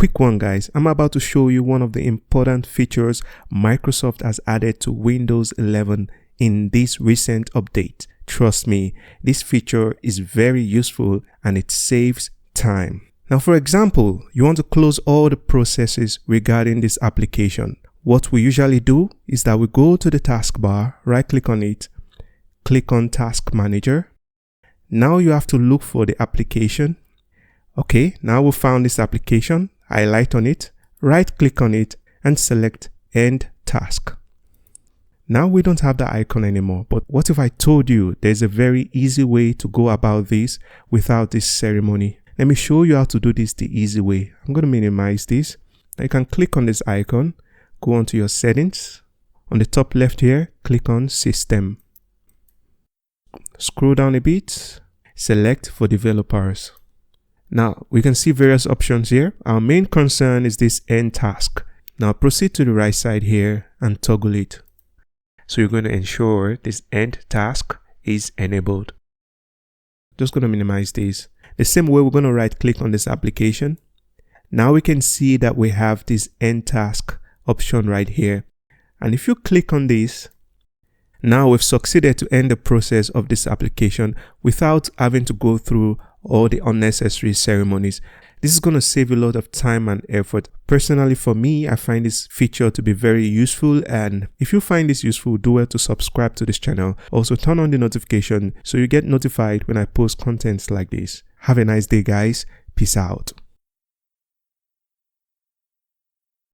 quick one guys, I'm about to show you one of the important features Microsoft has added to Windows 11 in this recent update. Trust me, this feature is very useful and it saves time. Now for example, you want to close all the processes regarding this application. What we usually do is that we go to the taskbar, right click on it, click on Task Manager. Now you have to look for the application. Okay, now we found this application, highlight on it, right click on it and select End Task. Now we don't have the icon anymore, but what if I told you there's a very easy way to go about this without this ceremony? Let me show you how to do this the easy way. I'm going to minimize this. Now you can click on this icon, go onto your settings. On the top left here, click on System. Scroll down a bit, select for developers. Now we can see various options here. Our main concern is this End Task. Now proceed to the right side here and toggle it. So you're going to ensure this End Task is enabled. Just going to minimize this. The same way we're going to right click on this application. Now we can see that we have this End Task option right here. And if you click on this, now we've succeeded to end the process of this application without having to go through all the unnecessary ceremonies. This is going to save a lot of time and effort. Personally, for me, I find this feature to be very useful, and if you find this useful, do well to subscribe to this channel. Also turn on the notification so you get notified when I post contents like this. Have a nice day guys. Peace out.